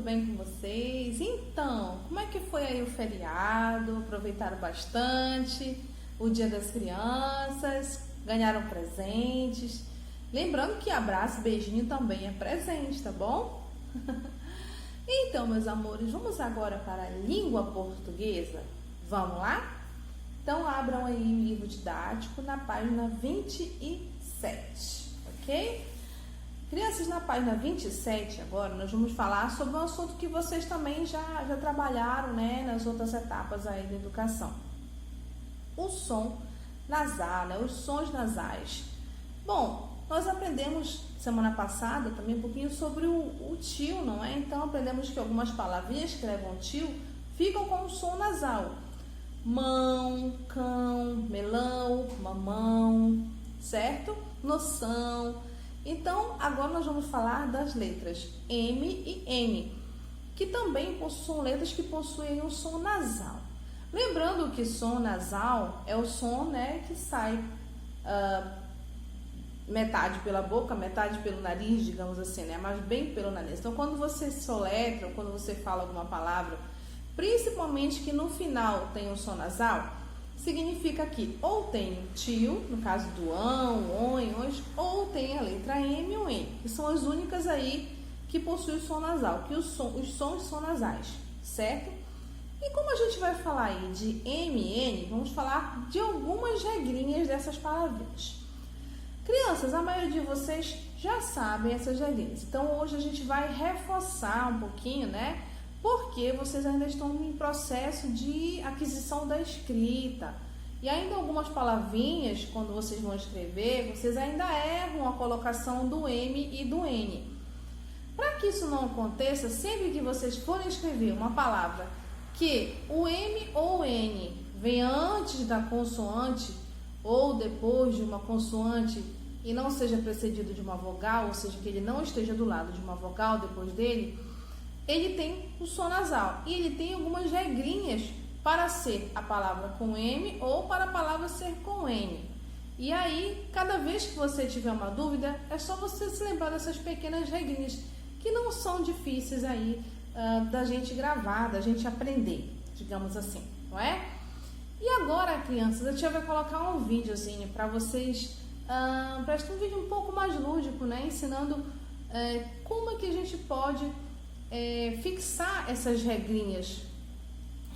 tudo bem com vocês? Então, como é que foi aí o feriado? Aproveitaram bastante o Dia das Crianças? Ganharam presentes? Lembrando que abraço e beijinho também é presente, tá bom? Então, meus amores, vamos agora para a língua portuguesa? Vamos lá? Então, abram aí o livro didático na página 27, ok? Crianças, na página 27, agora, nós vamos falar sobre um assunto que vocês também já trabalharam, né, nas outras etapas aí da educação. O som nasal, né, os sons nasais. Bom, nós aprendemos semana passada também um pouquinho sobre o tio, não é? Então, aprendemos que algumas palavrinhas que levam tio ficam com o som nasal. Mão, cão, melão, mamão, certo? Noção. Então, agora nós vamos falar das letras M e N, que também são letras que possuem um som nasal. Lembrando que som nasal é o som, né, que sai metade pela boca, metade pelo nariz, digamos assim, né, mas bem pelo nariz. Então, quando você soletra, ou quando você fala alguma palavra, principalmente que no final tem um som nasal, significa que ou tem tio, no caso do ão, oi, ou tem a letra M ou N, que são as únicas aí que possuem o som nasal, que os sons são nasais, certo? E como a gente vai falar aí de M e N, vamos falar de algumas regrinhas dessas palavrinhas. Crianças, a maioria de vocês já sabem essas regrinhas, então hoje a gente vai reforçar um pouquinho, né? Porque vocês ainda estão em processo de aquisição da escrita. E ainda algumas palavrinhas, quando vocês vão escrever, vocês ainda erram a colocação do M e do N. Para que isso não aconteça, sempre que vocês forem escrever uma palavra que o M ou o N venha antes da consoante ou depois de uma consoante e não seja precedido de uma vogal, ou seja, que ele não esteja do lado de uma vogal depois dele, ele tem o som nasal e ele tem algumas regrinhas para ser a palavra com M ou para a palavra ser com N. E aí, cada vez que você tiver uma dúvida, é só você se lembrar dessas pequenas regrinhas que não são difíceis aí da gente gravar, da gente aprender, digamos assim, não é? E agora, crianças, a tia vai colocar um videozinho para vocês, para um vídeo um pouco mais lúdico, né? Ensinando como é que a gente pode fixar essas regrinhas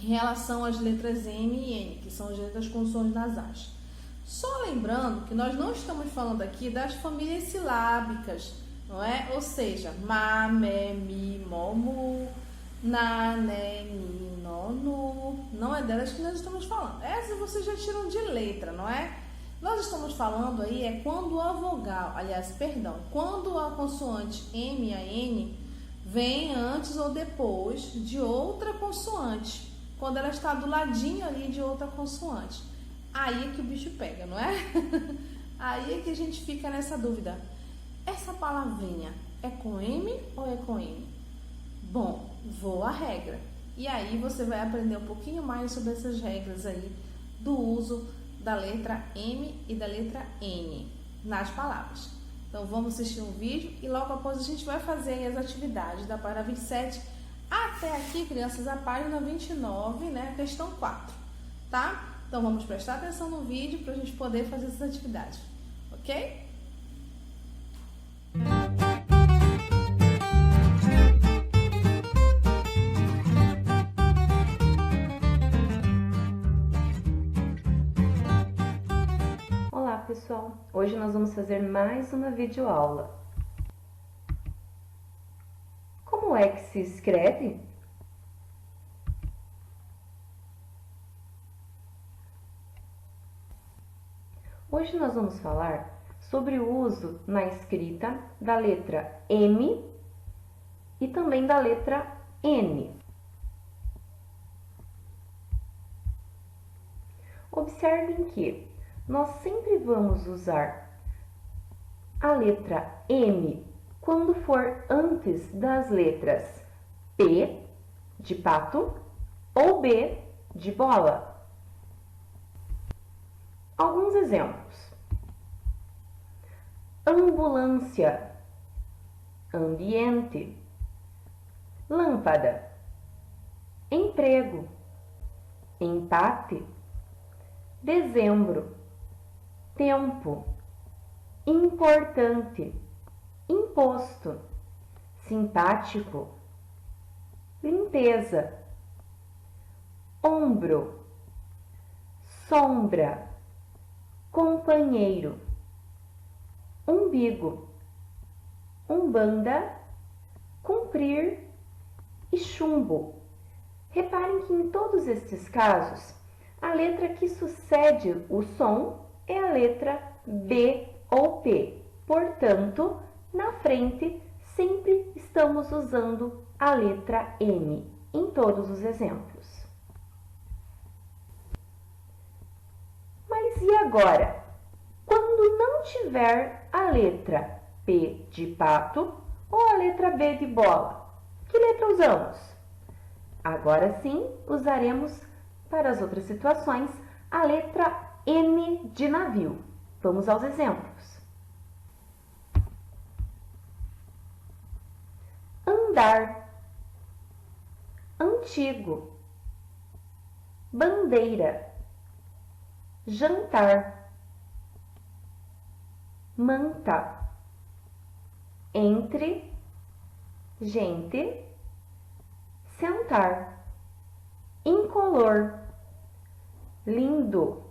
em relação às letras M e N, que são as letras com sons nasais. Só lembrando que nós não estamos falando aqui das famílias silábicas, não é? Ou seja, ma, me, mi, mo, mu, na, ne, ni, no, nu. Não é delas que nós estamos falando. Essas vocês já tiram de letra, não é? Nós estamos falando aí quando a vogal, quando a consoante M e a N vem antes ou depois de outra consoante, quando ela está do ladinho ali de outra consoante. Aí é que o bicho pega, não é? Aí é que a gente fica nessa dúvida. Essa palavrinha é com M ou é com N? Bom, vou à regra. E aí você vai aprender um pouquinho mais sobre essas regras aí do uso da letra M e da letra N nas palavras. Então, vamos assistir um vídeo e logo após a gente vai fazer as atividades da página 27 até aqui, crianças, a página 29, né, questão 4, tá? Então, vamos prestar atenção no vídeo para a gente poder fazer essas atividades, ok? Olá pessoal, hoje nós vamos fazer mais uma videoaula. Como é que se escreve? Hoje nós vamos falar sobre o uso na escrita da letra M e também da letra N. Observem que nós sempre vamos usar a letra M quando for antes das letras P de pato ou B de bola. Alguns exemplos: ambulância, ambiente, lâmpada, emprego, empate, dezembro, tempo, importante, imposto, simpático, limpeza, ombro, sombra, companheiro, umbigo, umbanda, cumprir e chumbo. Reparem que em todos estes casos, a letra que sucede o som é a letra B ou P. Portanto, na frente sempre estamos usando a letra M em todos os exemplos. Mas e agora? Quando não tiver a letra P de pato ou a letra B de bola, que letra usamos? Agora sim, usaremos para as outras situações a letra N de navio. Vamos aos exemplos. Andar, antigo, bandeira, jantar, manta, entre, gente, sentar, incolor, lindo,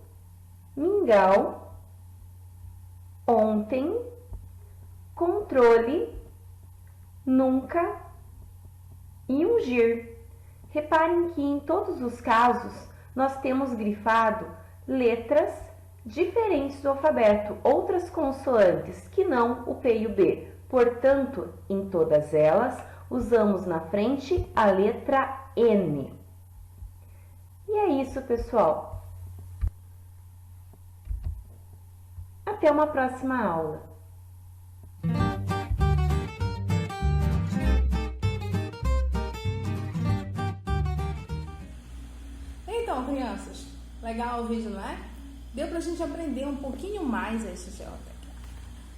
mingau, ontem, controle, nunca e ungir. Reparem que em todos os casos nós temos grifado letras diferentes do alfabeto, outras consoantes que não o P e o B. Portanto, em todas elas, usamos na frente a letra N. E é isso, pessoal. Até uma próxima aula. Então, crianças, legal o vídeo, não é? Deu pra gente aprender um pouquinho mais esse geotécnico.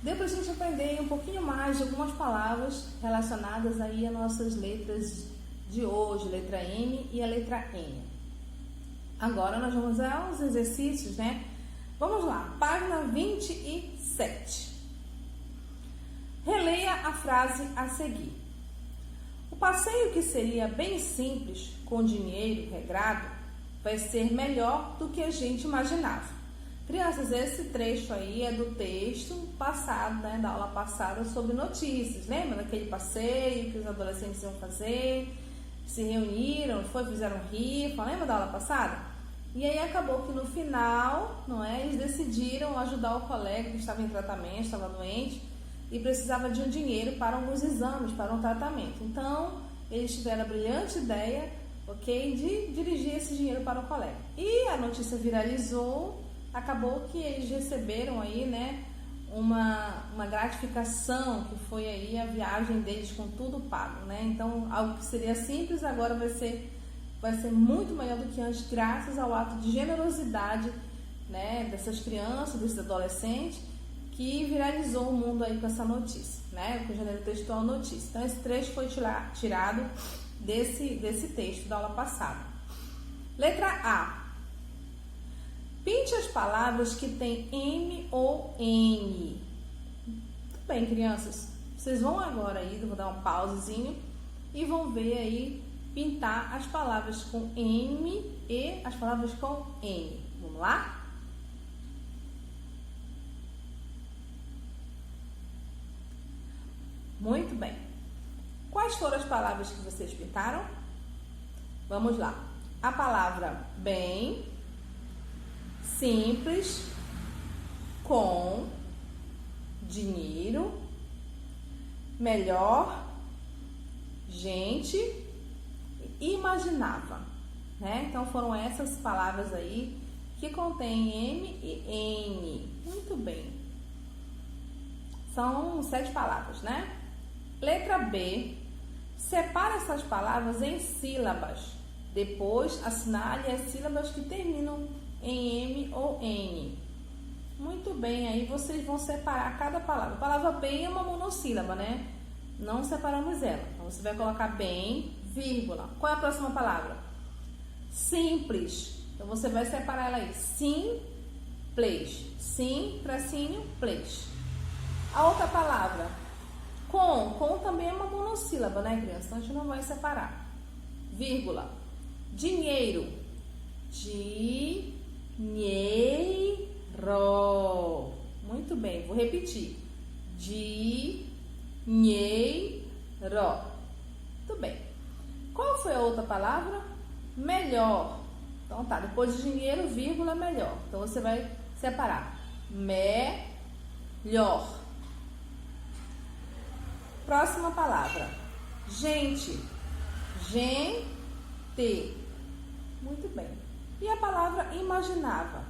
Deu pra gente aprender um pouquinho mais de algumas palavras relacionadas aí às nossas letras de hoje, letra M e a letra N. Agora nós vamos aos exercícios, né? Vamos lá, página 27. Releia a frase a seguir. O passeio que seria bem simples, com dinheiro regrado, vai ser melhor do que a gente imaginava. Crianças, esse trecho aí é do texto passado, né, da aula passada sobre notícias. Lembra daquele passeio que os adolescentes iam fazer? Se reuniram, fizeram rifa, lembra da aula passada? E aí acabou que no final, não é, eles decidiram ajudar o colega que estava em tratamento, estava doente e precisava de um dinheiro para alguns exames, para um tratamento. Então, eles tiveram a brilhante ideia, ok, de dirigir esse dinheiro para o colega. E a notícia viralizou, acabou que eles receberam aí, né, uma gratificação, que foi aí a viagem deles com tudo pago, né? Então, algo que seria simples agora vai ser muito maior do que antes, graças ao ato de generosidade, né, dessas crianças, desses adolescentes, que viralizou o mundo aí com essa notícia, né, com o gênero textual notícia. Então, esse trecho foi tirado desse texto da aula passada. Letra A. Pinte as palavras que tem M ou N. Tudo bem, crianças? Vocês vão agora aí, eu vou dar um pausezinho e vão ver aí, pintar as palavras com M e as palavras com N. Vamos lá? Muito bem. Quais foram as palavras que vocês pintaram? Vamos lá. A palavra bem, simples, com, dinheiro, melhor, gente, imaginava, né? Então foram essas palavras aí que contêm M e N. Muito bem. São 7 palavras, né? Letra B. Separa essas palavras em sílabas. Depois assinale as sílabas que terminam em M ou N. Muito bem, aí vocês vão separar cada palavra. A palavra bem é uma monossílaba, né? não separamos ela. Então, você vai colocar bem, vírgula. Qual é a próxima palavra? Simples. Então, você vai separar ela aí. Simples. Sim, tracinho, ples. A outra palavra, com também é uma monossílaba, né, criança? Então, a gente não vai separar. Vírgula. Dinheiro. Dinheiro. Muito bem, vou repetir. Dinheiro. Muito bem. Qual foi a outra palavra? Melhor. Então tá, depois de dinheiro, vírgula, melhor. Então você vai separar. Melhor. Próxima palavra. Gente. Gente. Muito bem. E a palavra imaginava?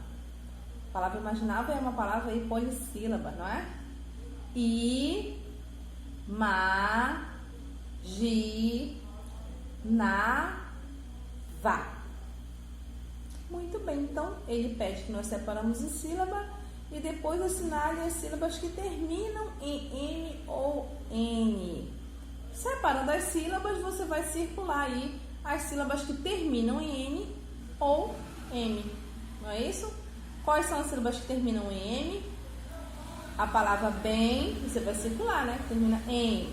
A palavra imaginava é uma palavra aí polissílaba, não é? Imaginava. Muito bem, então ele pede que nós separamos em sílaba e depois assinale as sílabas que terminam em M ou N. Separando as sílabas, você vai circular aí as sílabas que terminam em N ou M. Não é isso? Quais são as sílabas que terminam em M? A palavra bem, você vai circular, né? Que termina em.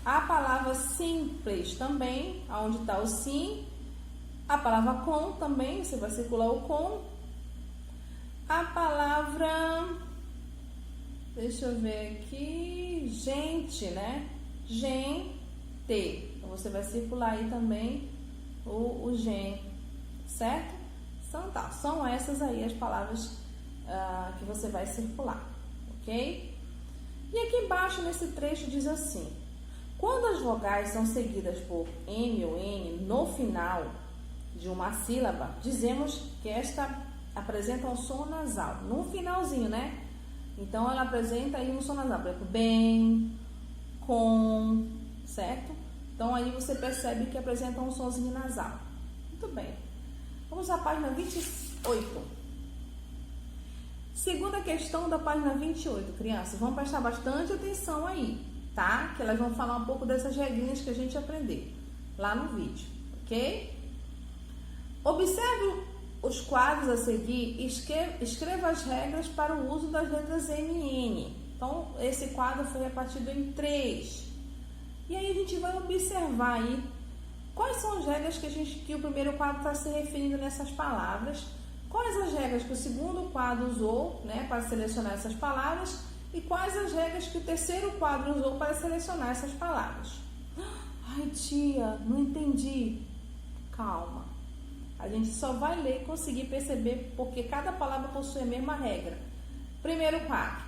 A palavra simples também, onde está o sim. A palavra com também, você vai circular o com. A palavra, deixa eu ver aqui, gente, né? Gente. Então, você vai circular aí também o gen, certo? Então, tá, são essas aí as palavras que você vai circular, ok? E aqui embaixo, nesse trecho, diz assim: quando as vogais são seguidas por M ou N no final de uma sílaba, dizemos que esta apresenta um som nasal, no finalzinho, né? Então, ela apresenta aí um som nasal, por exemplo, bem, com, certo? Então, aí você percebe que apresenta um sonzinho nasal. Muito bem. Vamos à página 28. Segunda questão da página 28, crianças. Vão prestar bastante atenção aí, tá? Que elas vão falar um pouco dessas regrinhas que a gente aprendeu lá no vídeo, ok? Observe os quadros a seguir e escreva as regras para o uso das letras M e N. Então, esse quadro foi repartido em 3. E aí a gente vai observar aí quais são as regras que o primeiro quadro está se referindo nessas palavras, quais as regras que o segundo quadro usou, né, para selecionar essas palavras e quais as regras que o terceiro quadro usou para selecionar essas palavras. Ai, tia, não entendi. Calma. A gente só vai ler e conseguir perceber porque cada palavra possui a mesma regra. Primeiro quadro.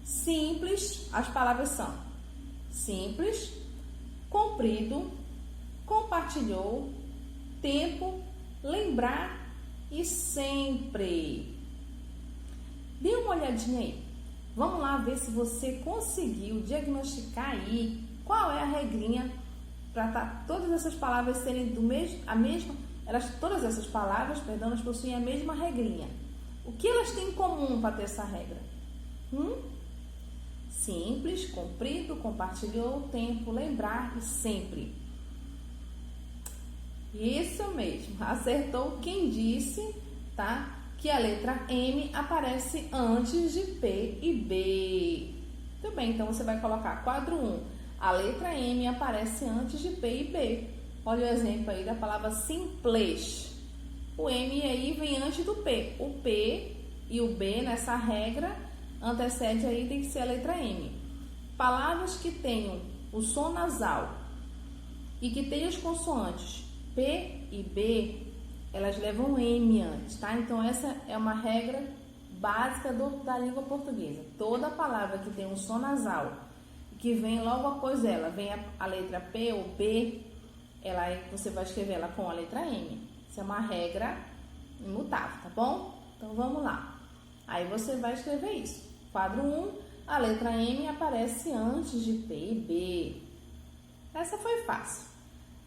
Simples, as palavras são simples, comprido, compartilhou, tempo, lembrar e sempre. Dê uma olhadinha aí. Vamos lá ver se você conseguiu diagnosticar aí qual é a regrinha para todas essas palavras serem todas essas palavras, elas possuem a mesma regrinha. O que elas têm em comum para ter essa regra? Simples, comprido, compartilhou, tempo, lembrar e sempre. Isso mesmo, acertou quem disse, tá? Que a letra M aparece antes de P e B. Muito bem, então você vai colocar quadro 1. A letra M aparece antes de P e B. Olha o exemplo aí da palavra simples. O M aí vem antes do P. O P e o B nessa regra antecede aí, tem que ser a letra M. Palavras que tenham o som nasal e que tenham as consoantes P e B, elas levam M antes, tá? Então, essa é uma regra básica da língua portuguesa. Toda palavra que tem um som nasal, que vem logo após ela, vem a letra P ou B, você vai escrever ela com a letra M. Isso é uma regra imutável, tá bom? Então, vamos lá. Aí, você vai escrever isso. Quadro 1, a letra M aparece antes de P e B. Essa foi fácil.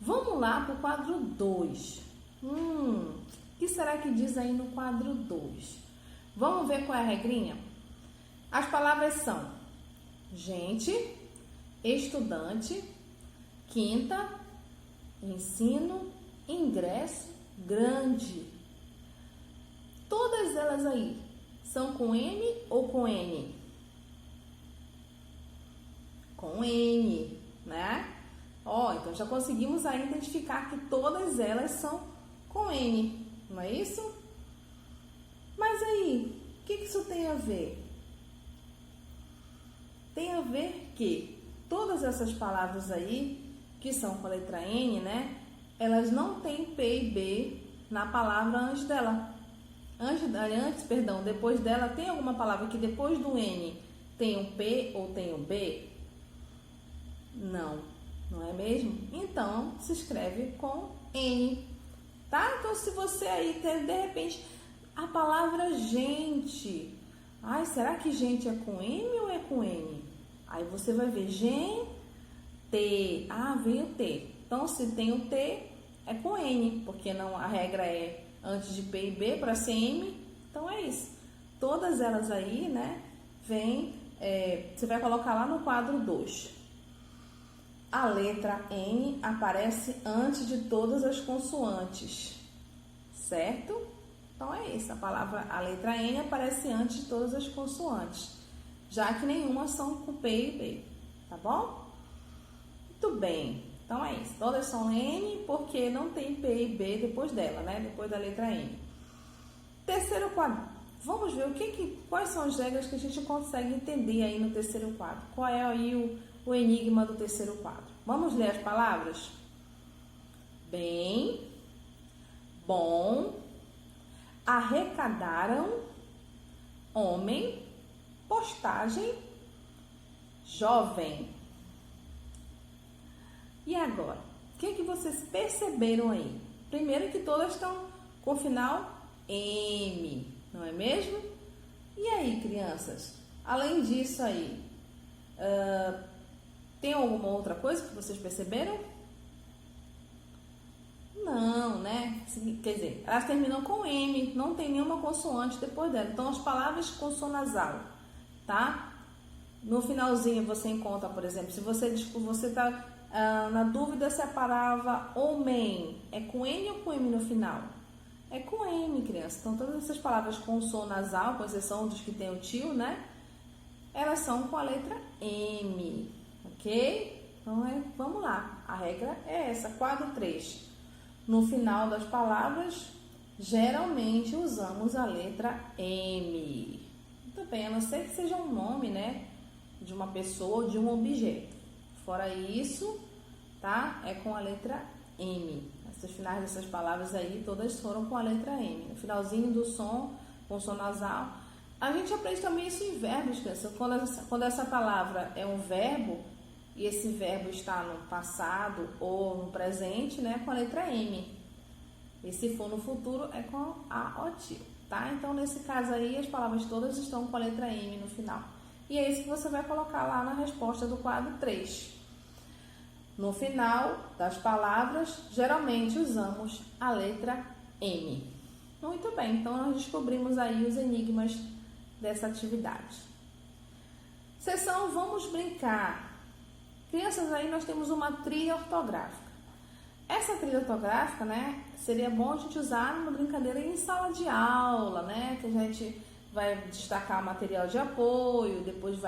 Vamos lá para o quadro 2. O que será que diz aí no quadro 2? Vamos ver qual é a regrinha? As palavras são gente, estudante, quinta, ensino, ingresso, grande. Todas elas aí são com M ou com N? Com N, né? Então já conseguimos aí identificar que todas elas são com N, não é isso? Mas aí, o que isso tem a ver? Tem a ver que todas essas palavras aí, que são com a letra N, né? Elas não têm P e B na palavra antes dela. Depois dela, tem alguma palavra que depois do N tem um P ou tem um B? Não, não é mesmo? Então, se escreve com N, tá? Então, se você aí tem, de repente, a palavra gente. Ai, será que gente é com M ou é com N? Aí você vai ver gente. Ah, veio T. Então, se tem o T, é com N, porque não, a regra é antes de P e B para ser M. Então, é isso. Todas elas aí, né, você vai colocar lá no quadro 2. A letra N aparece antes de todas as consoantes, certo? Então, é isso. A letra N aparece antes de todas as consoantes, já que nenhuma são com P e B, tá bom? Muito bem. Então, é isso. Todas são N porque não tem P e B depois dela, né? Depois da letra N. Terceiro quadro. Vamos ver quais são as regras que a gente consegue entender aí no terceiro quadro. Qual é aí o enigma do terceiro quadro? Vamos ler as palavras? Bem, bom, arrecadaram, homem, postagem, jovem. E agora? O que vocês perceberam aí? Primeiro que todas estão com final M, não é mesmo? E aí, crianças? Além disso aí, tem alguma outra coisa que vocês perceberam? Não, né? Quer dizer, elas terminam com M, não tem nenhuma consoante depois dela. Então, as palavras com som nasal, tá? No finalzinho você encontra, por exemplo, se você está na dúvida se a palavra homem é com N ou com M no final? É com M, criança. Então, todas essas palavras com som nasal, com exceção dos que tem o tio, né? Elas são com a letra M, ok? Então, vamos lá. A regra é essa, quadro 3. No final das palavras, geralmente usamos a letra M. Muito bem, a não ser que seja um nome, né? De uma pessoa ou de um objeto. Fora isso, tá? É com a letra M. Esses finais dessas palavras aí, todas foram com a letra M. No finalzinho do som, com som nasal. A gente aprende também isso em verbos, criança. Quando essa palavra é um verbo, e esse verbo está no passado ou no presente, né? Com a letra M. E se for no futuro, é com a OTIL, tá? Então, nesse caso aí, as palavras todas estão com a letra M no final. E é isso que você vai colocar lá na resposta do quadro 3. No final das palavras, geralmente usamos a letra M. Muito bem, então nós descobrimos aí os enigmas dessa atividade. Seção Vamos Brincar. Crianças, aí nós temos uma trilha ortográfica. Essa trilha ortográfica, né, seria bom a gente usar numa brincadeira em sala de aula, né, que a gente vai destacar o material de apoio, depois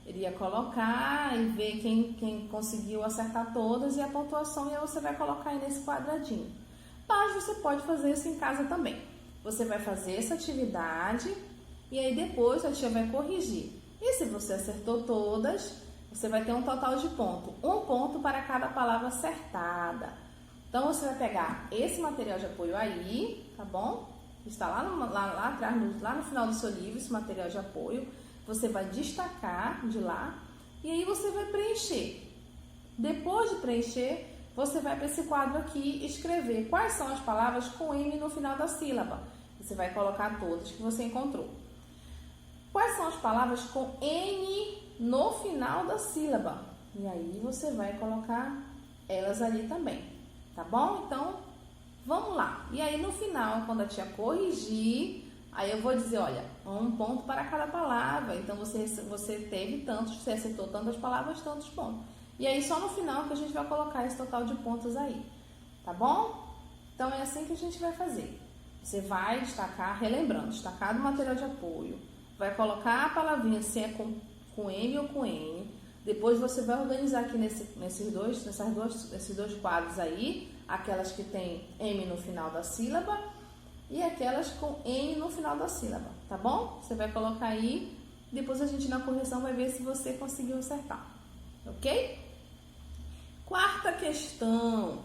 iria colocar e ver quem conseguiu acertar todas e a pontuação, e aí você vai colocar aí nesse quadradinho. Mas você pode fazer isso em casa também. Você vai fazer essa atividade e aí depois a tia vai corrigir. E se você acertou todas, você vai ter um total de ponto. 1 ponto para cada palavra acertada. Então, você vai pegar esse material de apoio aí, tá bom? Está lá atrás, lá no final do seu livro, esse material de apoio. Você vai destacar de lá e aí você vai preencher. Depois de preencher, você vai para esse quadro aqui e escrever quais são as palavras com M no final da sílaba. Você vai colocar todas que você encontrou. Quais são as palavras com N no final da sílaba? E aí você vai colocar elas ali também, tá bom? Então, vamos lá. E aí no final, quando a tia corrigir, Aí eu vou dizer, olha, 1 ponto para cada palavra. Então você teve tantos, você acertou tantas palavras, tantos pontos. E aí só no final que a gente vai colocar esse total de pontos aí, tá bom? Então é assim que a gente vai fazer. Você vai destacar, relembrando, destacar do material de apoio, vai colocar a palavrinha se é com M ou com N. Depois você vai organizar aqui nesses dois quadros aí, aquelas que tem M no final da sílaba e aquelas com N no final da sílaba, tá bom? Você vai colocar aí, depois a gente na correção vai ver se você conseguiu acertar, ok? Quarta questão.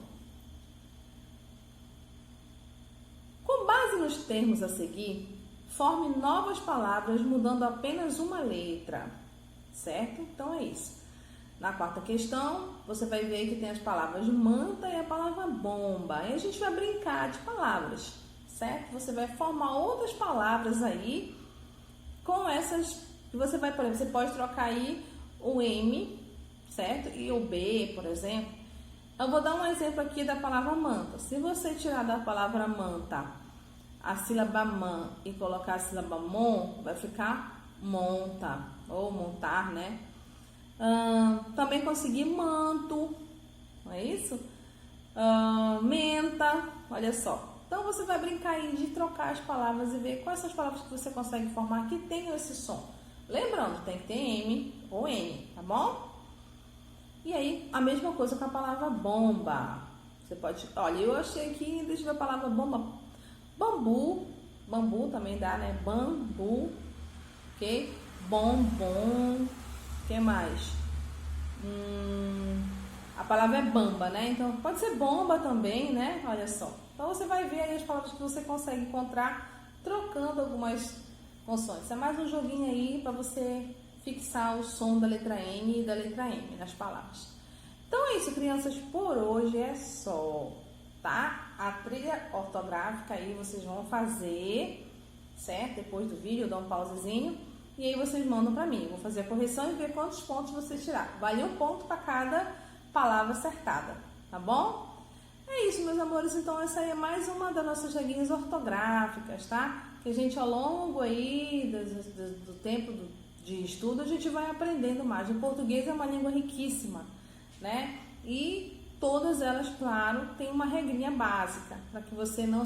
Com base nos termos a seguir, forme novas palavras mudando apenas uma letra, certo? Então é isso. Na quarta questão, você vai ver que tem as palavras manta e a palavra bomba. Aí a gente vai brincar de palavras, certo? Você vai formar outras palavras aí com essas. Você vai, por exemplo, você pode trocar aí o M, certo? E o B, por exemplo. Eu vou dar um exemplo aqui da palavra manta. Se você tirar da palavra manta a sílaba man e colocar a sílaba mon, vai ficar monta ou montar, né? Também consegui manto, não é isso? Menta, olha só. Então você vai brincar aí de trocar as palavras e ver quais são as palavras que você consegue formar que tenham esse som. Lembrando, tem que ter M ou N, tá bom? E aí, a mesma coisa com a palavra bomba. Você pode... Olha, eu achei aqui, deixa eu ver a palavra bomba. Bambu. Bambu também dá, né? Bambu. Ok? Bombom. O que mais? A palavra é bamba, né? Então, pode ser bomba também, né? Olha só. Então, você vai ver aí as palavras que você consegue encontrar trocando algumas consoantes. É mais um joguinho aí para você fixar o som da letra N e da letra M nas palavras. Então é isso, crianças, por hoje é só, tá? A trilha ortográfica aí vocês vão fazer, certo? Depois do vídeo eu dou um pausezinho e aí vocês mandam pra mim. Eu vou fazer a correção e ver quantos pontos vocês tiraram. Vale 1 ponto para cada palavra acertada, tá bom? É isso, meus amores. Então essa aí é mais uma das nossas regrinhas ortográficas, tá? Que a gente ao longo aí do tempo de estudo, a gente vai aprendendo mais. O português é uma língua riquíssima, né? E todas elas, claro, têm uma regrinha básica, para que você não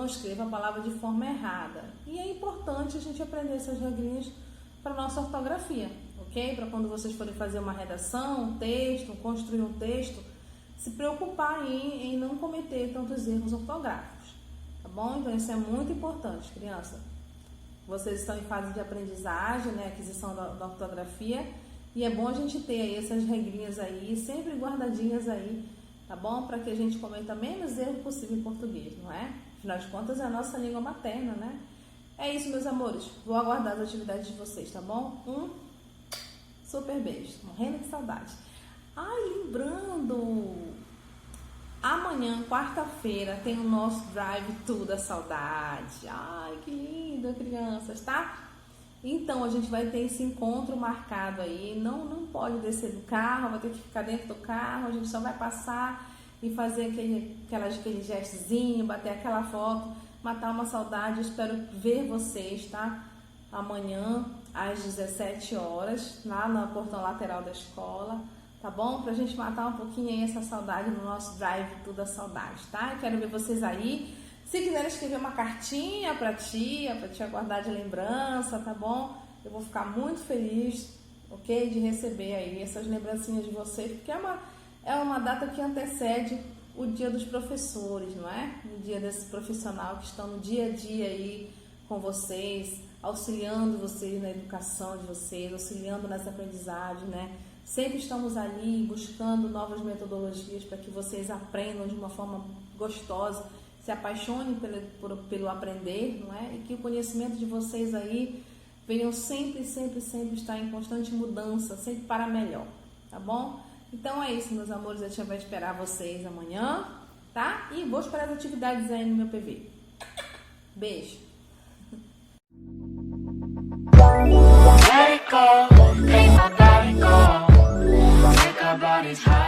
escreva a palavra de forma errada. E é importante a gente aprender essas regrinhas para nossa ortografia, ok? Para quando vocês forem fazer uma redação, um texto, construir um texto, se preocupar em não cometer tantos erros ortográficos, tá bom? Então isso é muito importante, criança. Vocês estão em fase de aprendizagem, né, aquisição da ortografia, e é bom a gente ter aí essas regrinhas aí, sempre guardadinhas aí, tá bom? Para que a gente cometa menos erro possível em português, não é? Afinal de contas, é a nossa língua materna, né? É isso, meus amores. Vou aguardar as atividades de vocês, tá bom? Um super beijo. Morrendo de saudade. Ai, lembrando... Amanhã, quarta-feira, tem o nosso Drive-Thru da Saudade. Ai, que lindo, crianças, tá? Então, a gente vai ter esse encontro marcado aí. Não pode descer do carro, vai ter que ficar dentro do carro. A gente só vai passar e fazer aquele gestozinho, bater aquela foto, matar uma saudade. Eu espero ver vocês, tá? Amanhã, às 17 horas, lá no portão lateral da escola. Tá bom? Pra gente matar um pouquinho aí essa saudade no nosso Drive-Thru da Saudade, tá? Eu quero ver vocês aí. Se quiserem escrever uma cartinha pra tia guardar de lembrança, tá bom? Eu vou ficar muito feliz, ok? De receber aí essas lembrancinhas de vocês, porque é uma data que antecede o dia dos professores, não é? O dia desse profissional que estão no dia a dia aí com vocês, auxiliando vocês na educação de vocês, auxiliando nessa aprendizagem, né? Sempre estamos ali buscando novas metodologias para que vocês aprendam de uma forma gostosa, se apaixonem pelo aprender, não é? E que o conhecimento de vocês aí venham sempre estar em constante mudança, sempre para melhor, tá bom? Então é isso, meus amores, a tia vai esperar vocês amanhã, tá? E vou esperar as atividades aí no meu PV. Beijo! Let it go, make my body go. Make our bodies high.